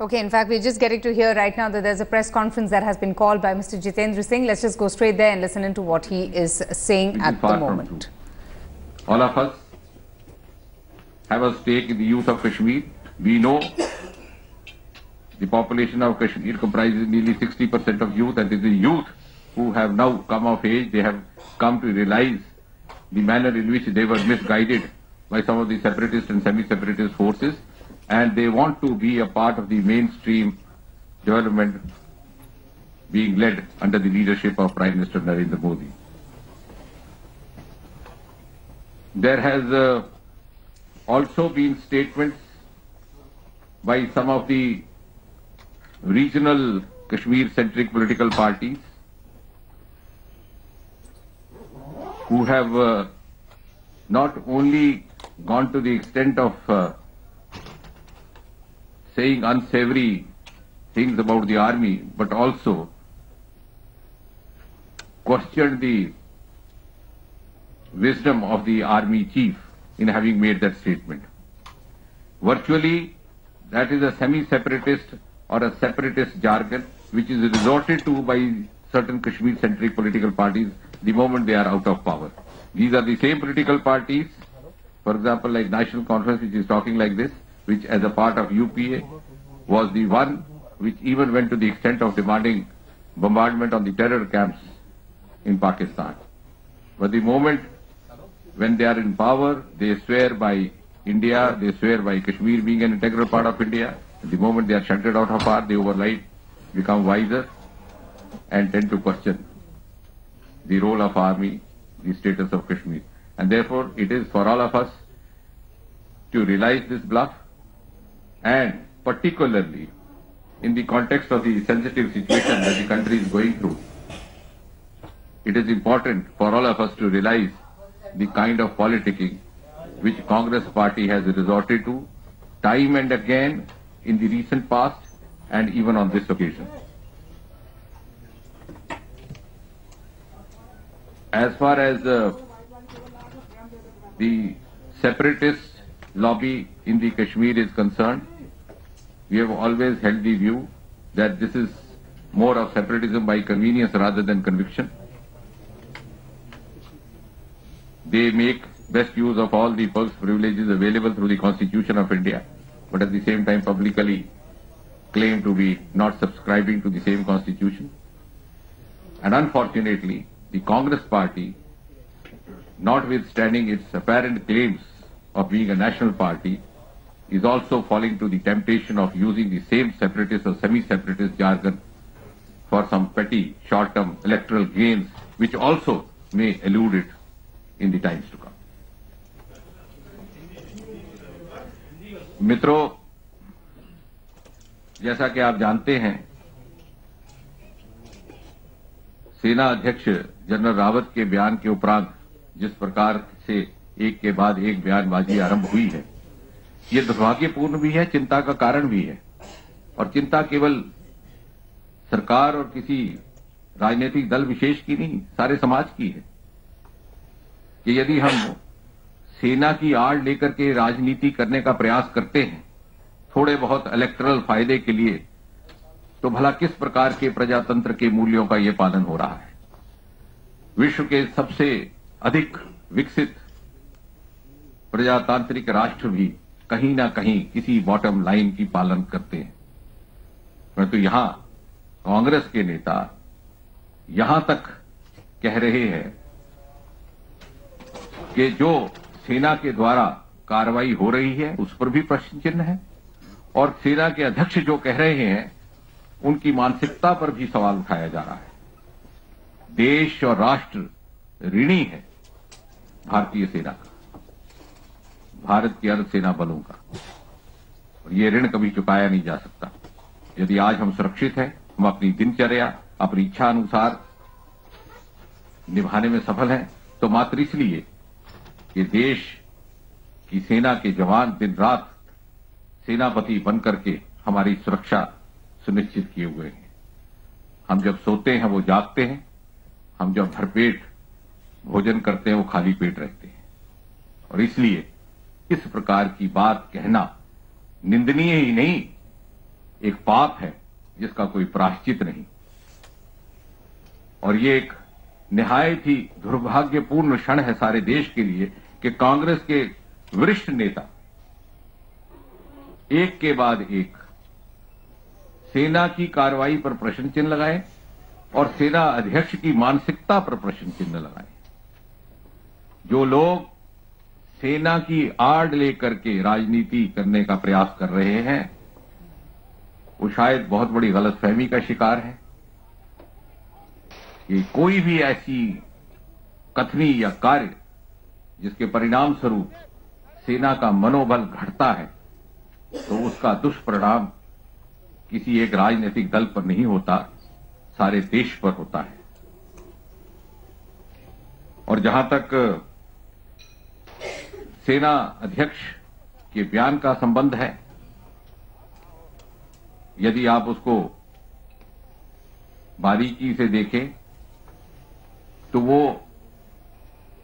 Okay, in fact, we're just getting to hear right now that there's a press conference that has been called by Mr. Jitendra Singh. Let's just go straight there and listen into what he is saying at the moment. All of us have a stake in the youth of Kashmir. We know the population of Kashmir comprises nearly 60% of youth, and it is the youth who have now come of age. They have come to realize the manner in which they were misguided by some of the separatist and semi-separatist forces, and they want to be a part of the mainstream development being led under the leadership of Prime Minister Narendra Modi. There has also been statements by some of the regional Kashmir-centric political parties who have not only gone to the extent of saying unsavory things about the army, but also questioned the wisdom of the army chief in having made that statement. Virtually, that is a semi-separatist or a separatist jargon which is resorted to by certain Kashmir-centric political parties the moment they are out of power. These are the same political parties, for example, like National Conference, which is talking like this, which as a part of UPA was the one which even went to the extent of demanding bombardment on the terror camps in Pakistan. But the moment when they are in power, they swear by India, they swear by Kashmir being an integral part of India. The moment they are shunted out of power, they overnight become wiser and tend to question the role of army, the status of Kashmir. And therefore, it is for all of us to realize this bluff, and particularly in the context of the sensitive situation that the country is going through, it is important for all of us to realize the kind of politicking which Congress party has resorted to time and again in the recent past and even on this occasion. As far as the separatist lobby in the Kashmir is concerned, we have always held the view that this is more of separatism by convenience rather than conviction. They make best use of all the perks, privileges available through the Constitution of India, but at the same time publicly claim to be not subscribing to the same Constitution. And unfortunately, the Congress party, notwithstanding its apparent claims of being a national party, is also falling to the temptation of using the same separatist or semi-separatist jargon for some petty short-term electoral gains, which also may elude it in the times to come. मित्रों, जैसा कि आप जानते हैं, सेना अध्यक्ष general Rawat के बयान के उपरांत जिस प्रकार से एक के बाद एक बयानबाजी आरंभ हुई है, ये दुर्भाग्यपूर्ण भी है, चिंता का कारण भी है। और चिंता केवल सरकार और किसी राजनीतिक दल विशेष की नहीं, सारे समाज की है कि यदि हम सेना की आड़ लेकर के राजनीति करने का प्रयास करते हैं थोड़े बहुत इलेक्टरल फायदे के लिए, तो भला किस प्रकार के प्रजातंत्र के मूल्यों का ये पालन हो रहा है। विश्व के सबसे अधिक विकसित प्रजातांत्रिक राष्ट्र भी कहीं ना कहीं किसी बॉटम लाइन की पालन करते हैं, परंतु यहां कांग्रेस के नेता यहां तक कह रहे हैं कि जो सेना के द्वारा कार्रवाई हो रही है उस पर भी प्रश्न चिन्ह है, और सेना के अध्यक्ष जो कह रहे हैं उनकी मानसिकता पर भी सवाल उठाया जा रहा है। देश और राष्ट्र ऋणी है भारतीय सेना का, भारत की अर्धसेना बलों का, और ये ऋण कभी चुकाया नहीं जा सकता। यदि आज हम सुरक्षित हैं, हम अपनी दिनचर्या अपनी इच्छा अनुसार निभाने में सफल हैं, तो मात्र इसलिए कि देश की सेना के जवान दिन रात सेनापति बनकर के हमारी सुरक्षा सुनिश्चित किए हुए हैं। हम जब सोते हैं वो जागते हैं, हम जब भरपेट भोजन करते हैं वो खाली पेट रहते हैं, और इसलिए इस प्रकार की बात कहना निंदनीय ही नहीं, एक पाप है जिसका कोई प्रायश्चित नहीं। और ये एक निहायत ही दुर्भाग्यपूर्ण क्षण है सारे देश के लिए कि कांग्रेस के वरिष्ठ नेता एक के बाद एक सेना की कार्रवाई पर प्रश्न चिन्ह लगाए और सेना अध्यक्ष की मानसिकता पर प्रश्न चिन्ह लगाए। जो लोग सेना की आड़ लेकर के राजनीति करने का प्रयास कर रहे हैं वो शायद बहुत बड़ी गलतफहमी का शिकार है कि कोई भी ऐसी कथनी या कार्य जिसके परिणाम स्वरूप सेना का मनोबल घटता है तो उसका दुष्परिणाम किसी एक राजनीतिक दल पर नहीं होता, सारे देश पर होता है। और जहां तक सेना अध्यक्ष के बयान का संबंध है, यदि आप उसको बारीकी से देखें तो वो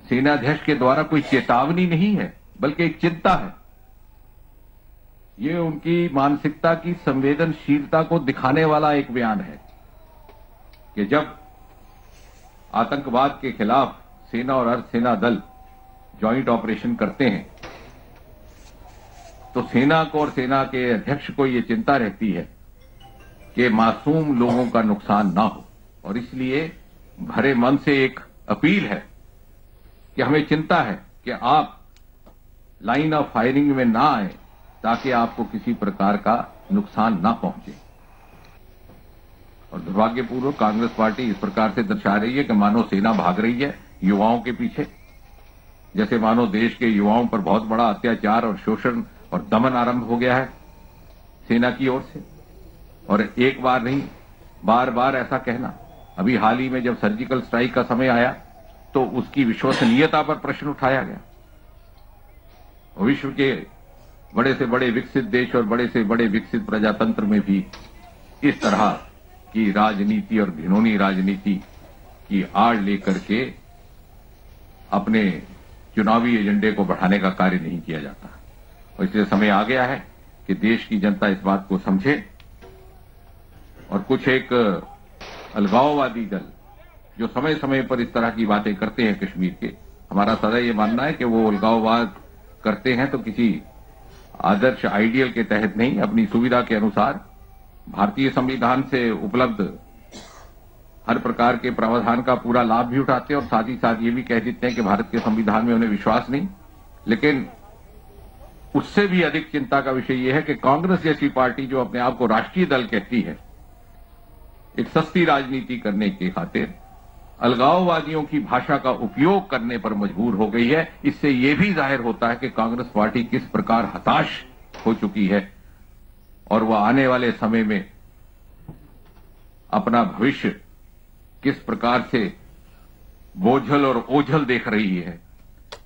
सेनाध्यक्ष के द्वारा कोई चेतावनी नहीं है बल्कि एक चिंता है। ये उनकी मानसिकता की संवेदनशीलता को दिखाने वाला एक बयान है कि जब आतंकवाद के खिलाफ सेना और अर्धसेना दल जॉइंट ऑपरेशन करते हैं तो सेना को और सेना के अध्यक्ष को ये चिंता रहती है कि मासूम लोगों का नुकसान ना हो, और इसलिए भरे मन से एक अपील है कि हमें चिंता है कि आप लाइन ऑफ फायरिंग में ना आए ताकि आपको किसी प्रकार का नुकसान ना पहुंचे। और दुर्भाग्यपूर्वक कांग्रेस पार्टी इस प्रकार से दर्शा रही है कि मानो सेना भाग रही है युवाओं के पीछे, जैसे मानो देश के युवाओं पर बहुत बड़ा अत्याचार और शोषण और दमन आरंभ हो गया है सेना की ओर से। और एक बार नहीं, बार बार ऐसा कहना। अभी हाल ही में जब सर्जिकल स्ट्राइक का समय आया तो उसकी विश्वसनीयता पर प्रश्न उठाया गया। विश्व के बड़े से बड़े विकसित देश और बड़े से बड़े विकसित प्रजातंत्र में भी इस तरह की राजनीति और घिनौनी राजनीति की आड़ लेकर के अपने चुनावी एजेंडे को बढ़ाने का कार्य नहीं किया जाता। और इसलिए समय आ गया है कि देश की जनता इस बात को समझे और कुछ एक अलगाववादी दल जो समय समय पर इस तरह की बातें करते हैं कश्मीर के, हमारा सदा ये मानना है कि वो अलगाववाद करते हैं तो किसी आदर्श आइडियल के तहत नहीं, अपनी सुविधा के अनुसार भारतीय संविधान से उपलब्ध हर प्रकार के प्रावधान का पूरा लाभ भी उठाते हैं और साथ ही साथ ये भी कह देते हैं कि भारत के संविधान में उन्हें विश्वास नहीं। लेकिन उससे भी अधिक चिंता का विषय यह है कि कांग्रेस जैसी पार्टी जो अपने आप को राष्ट्रीय दल कहती है, एक सस्ती राजनीति करने की खातिर अलगाववादियों की भाषा का उपयोग करने पर मजबूर हो गई है। इससे यह भी जाहिर होता है कि कांग्रेस पार्टी किस प्रकार हताश हो चुकी है और वह आने वाले समय में अपना भविष्य किस प्रकार से बोझल और ओझल देख रही है।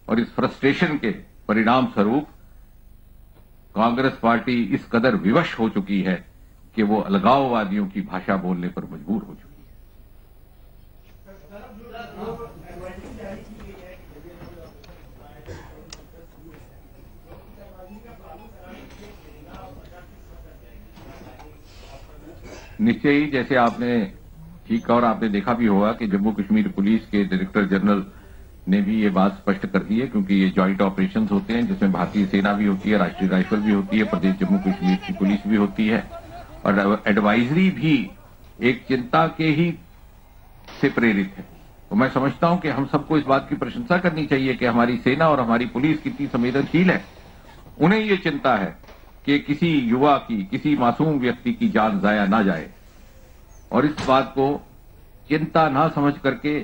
और इस फ्रस्ट्रेशन के परिणाम स्वरूप कांग्रेस पार्टी इस कदर विवश हो चुकी है कि वो अलगाववादियों की भाषा बोलने पर मजबूर हो चुकी है। निश्चय ही, जैसे आपने ठीक कहा और आपने देखा भी होगा कि जम्मू कश्मीर पुलिस के डायरेक्टर जनरल ने भी ये बात स्पष्ट कर दी है, क्योंकि ये जॉइंट ऑपरेशंस होते हैं जिसमें भारतीय सेना भी होती है, राष्ट्रीय राइफल भी होती है, प्रदेश जम्मू कश्मीर की पुलिस भी होती है। और एडवाइजरी भी एक चिंता के ही से प्रेरित है। तो मैं समझता हूं कि हम सबको इस बात की प्रशंसा करनी चाहिए कि हमारी सेना और हमारी पुलिस कितनी संवेदनशील है। उन्हें ये चिंता है कि किसी युवा की, किसी मासूम व्यक्ति की जान जाया ना जाए, और इस बात को चिंता ना समझ करके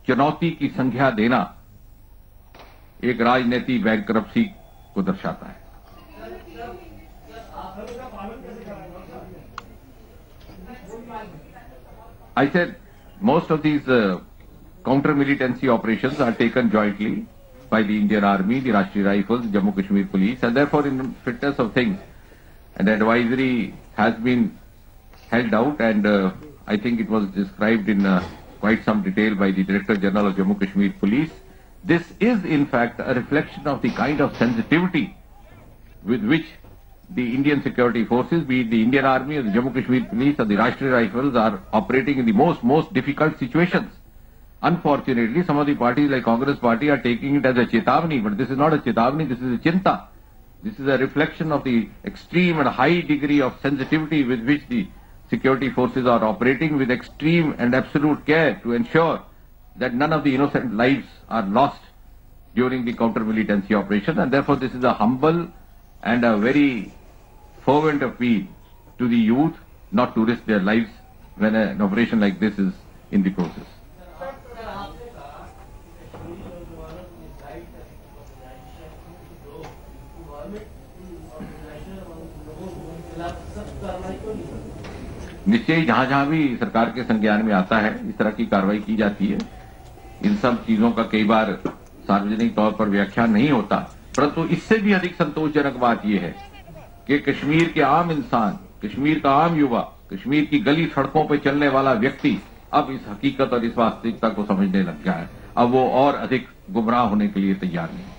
चुनौती की संज्ञा देना एक राजनीतिक बैंकरप्सी को दर्शाता है। I said most of these counter-militancy operations are taken jointly by the Indian Army, the Rashtriya Rifles, Jammu Kashmir Police, and therefore in the fitness of things, an advisory has been held out, and I think it was described in quite some detail by the Director General of Jammu Kashmir Police. This is in fact a reflection of the kind of sensitivity with which the Indian security forces, be it the Indian Army or the Jammu Kashmir Police or the Rashtriya Rifles, are operating in the most difficult situations. Unfortunately, some of the parties like Congress Party are taking it as a chetavani, but this is not a chetavani, this is a chinta. This is a reflection of the extreme and high degree of sensitivity with which the security forces are operating, with extreme and absolute care to ensure that none of the innocent lives are lost during the counter-militancy operation. And therefore, this is a humble and a very fervent appeal to the youth not to risk their lives when an operation like this is in the process. निश्चय ही जहां भी सरकार के संज्ञान में आता है इस तरह की कार्रवाई की जाती है। इन सब चीजों का कई बार सार्वजनिक तौर पर व्याख्यान नहीं होता, परंतु इससे भी अधिक संतोषजनक बात यह है कि कश्मीर के आम इंसान, कश्मीर का आम युवा, कश्मीर की गली सड़कों पर चलने वाला व्यक्ति अब इस हकीकत और इस वास्तविकता को समझने लग गया है। अब वो और अधिक गुमराह होने के लिए तैयार नहीं।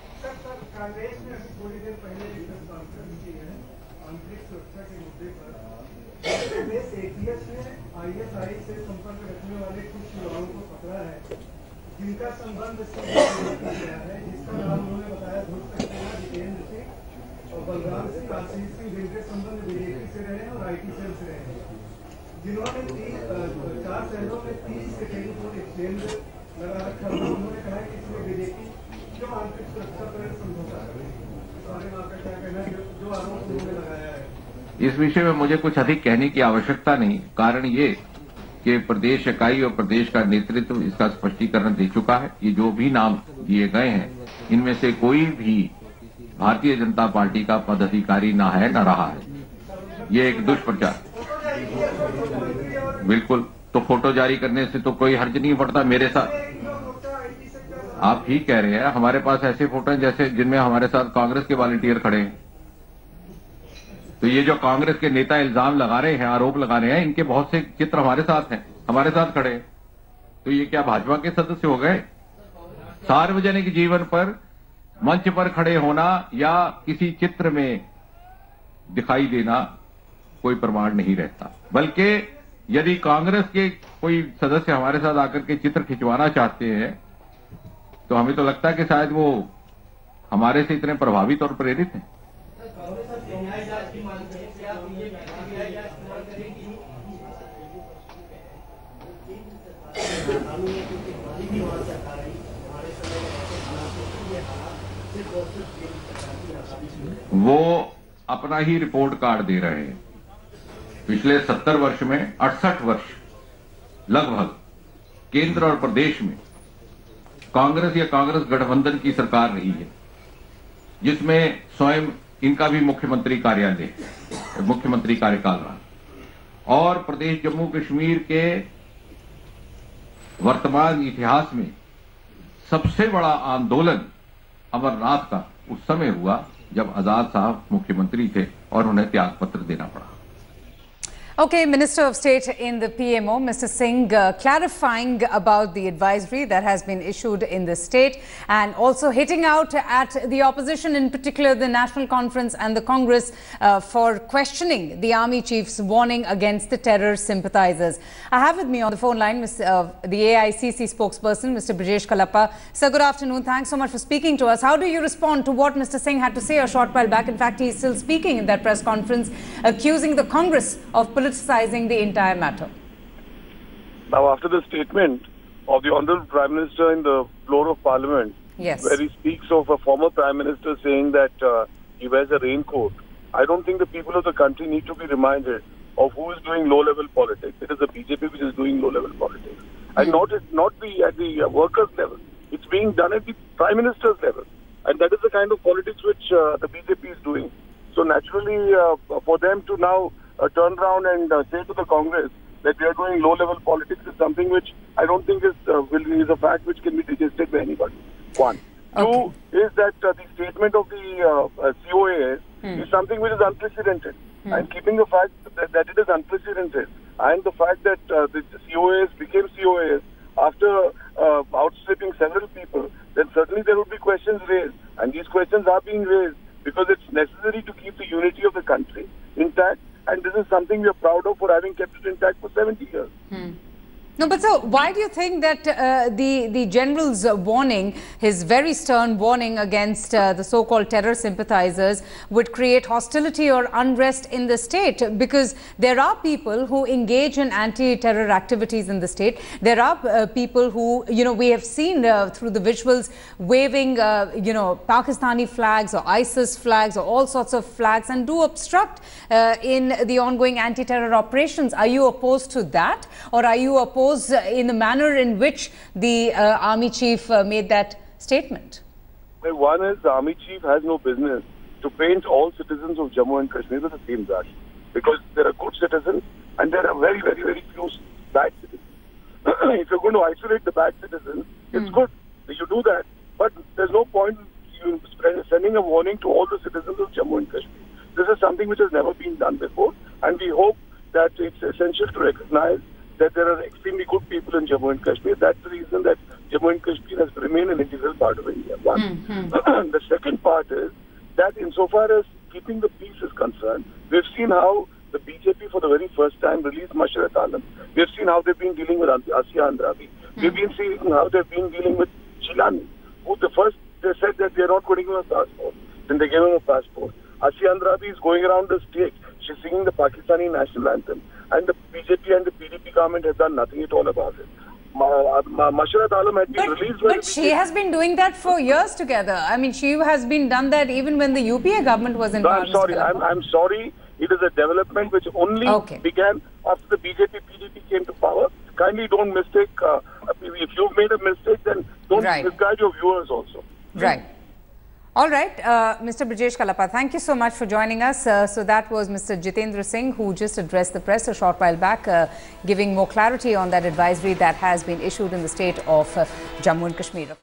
ISI से संपर्क रखने वाले कुछ युवाओं को पकड़ा है, जिनका संबंध गया है, जिसका नाम उन्होंने बताया ध्रुव सक्सेना, जितेंद्र सिंह और बलराम सिंह, आशीष सिंह, जिनके संबंध बीजेपी से रहे हैं और IT सेल से रहे हैं, जिन्होंने 4 शहरों में 30 सेकेंड को एक्सचेंज लगा रखा था। उन्होंने कहा कि इसमें बीजेपी क्यों आंतरिक सुरक्षा पर समझौता करे, इस बारे में आपका क्या कहना है, जो आरोप उन्होंने लगाया है? इस विषय में मुझे कुछ अधिक कहने की आवश्यकता नहीं। कारण ये कि प्रदेश इकाई और प्रदेश का नेतृत्व इसका स्पष्टीकरण दे चुका है। ये जो भी नाम दिए गए हैं, इनमें से कोई भी भारतीय जनता पार्टी का पदाधिकारी ना है न रहा है। ये एक दुष्प्रचार। बिल्कुल, तो फोटो जारी करने से तो कोई हर्ज नहीं पड़ता मेरे साथ। आप ही कह रहे हैं, हमारे पास ऐसे फोटो हैं जैसे जिनमें हमारे साथ कांग्रेस के वॉलंटियर खड़े हैं। तो ये जो कांग्रेस के नेता इल्जाम लगा रहे हैं, आरोप लगा रहे हैं, इनके बहुत से चित्र हमारे साथ हैं, हमारे साथ खड़े हैं। तो ये क्या भाजपा के सदस्य हो गए? सार्वजनिक जीवन पर मंच पर खड़े होना या किसी चित्र में दिखाई देना कोई प्रमाण नहीं रहता। बल्कि यदि कांग्रेस के कोई सदस्य हमारे साथ आकर के चित्र खिंचवाना चाहते हैं तो हमें तो लगता है कि शायद वो हमारे से इतने प्रभावित और प्रेरित हैं। वो अपना ही रिपोर्ट कार्ड दे रहे हैं। पिछले 70 वर्ष में 68 वर्ष लगभग केंद्र और प्रदेश में कांग्रेस या कांग्रेस गठबंधन की सरकार रही है, जिसमें स्वयं इनका भी मुख्यमंत्री कार्यालय, मुख्यमंत्री कार्यकाल रहा। और प्रदेश जम्मू कश्मीर के वर्तमान इतिहास में सबसे बड़ा आंदोलन अमरनाथ का उस समय हुआ जब आजाद साहब मुख्यमंत्री थे और उन्हें त्याग पत्र देना पड़ा। Okay, Minister of State in the PMO, Mr. Singh, clarifying about the advisory that has been issued in the state and also hitting out at the opposition, in particular the National Conference and the Congress, for questioning the Army Chief's warning against the terror sympathizers. I have with me on the phone line the AICC spokesperson, Mr. Brijesh Kalappa. Sir, good afternoon. Thanks so much for speaking to us. How do you respond to what Mr. Singh had to say a short while back? In fact, he is still speaking in that press conference, accusing the Congress of politicizing the entire matter. Now, after the statement of the Honourable Prime Minister in the floor of Parliament, yes, where he speaks of a former Prime Minister saying that he wears a raincoat, I don't think the people of the country need to be reminded of who is doing low-level politics. It is the BJP which is doing low-level politics. And not be at the workers' level. It's being done at the Prime Minister's level. And that is the kind of politics which the BJP is doing. So naturally, for them to now turn around and say to the Congress that they are doing low-level politics is something which I don't think is a fact which can be digested by anybody. One. Okay. Two is that the statement of the COAS is something which is unprecedented. And keeping the fact that it is unprecedented and the fact that the COAS became COAS after outstripping several people, then certainly there would be questions raised. And these questions are being raised because it's necessary to keep the unity of the country intact, and this is something we are proud of for having kept it intact for 70 years. No, but so why do you think that the general's warning, his very stern warning against the so-called terror sympathizers, would create hostility or unrest in the state? Because there are people who engage in anti-terror activities in the state. There are people who, we have seen through the visuals waving, Pakistani flags or ISIS flags or all sorts of flags and do obstruct in the ongoing anti-terror operations. Are you opposed to that, or are you opposed in the manner in which the army chief made that statement? Well, one is the army chief has no business to paint all citizens of Jammu and Kashmir with the same brush, because there are good citizens and there are very, very, very few bad citizens. If you're going to isolate the bad citizens, it's good that you do that, but there's no point in sending a warning to all the citizens of Jammu and Kashmir. This is something which has never been done before, and we hope that it's essential to recognize that there are extremely good people in Jammu and Kashmir. That's the reason that Jammu and Kashmir has remained an integral part of India. One. The second part is that insofar as keeping the peace is concerned, we've seen how the BJP for the very first time released Mashrat Alam. We've seen how they've been dealing with Asiya Andrabi. We've been seeing how they've been dealing with Jilani, who they said that they are not going to give him a passport. Then they gave him a passport. Asiya Andrabi is going around the state. She's singing the Pakistani national anthem. And the BJP and the PDP government have done nothing at all about it. Mashrat Alam had been released. But she has been doing that for years together. I mean, she has been done that even when the UPA government was in power. I'm sorry. I'm sorry. It is a development which only began after the BJP PDP came to power. Kindly don't mistake. If you've made a mistake, then don't misguide your viewers also. Right. All right, Mr. Brijesh Kalapa, thank you so much for joining us. So that was Mr. Jitendra Singh, who just addressed the press a short while back, giving more clarity on that advisory that has been issued in the state of Jammu and Kashmir.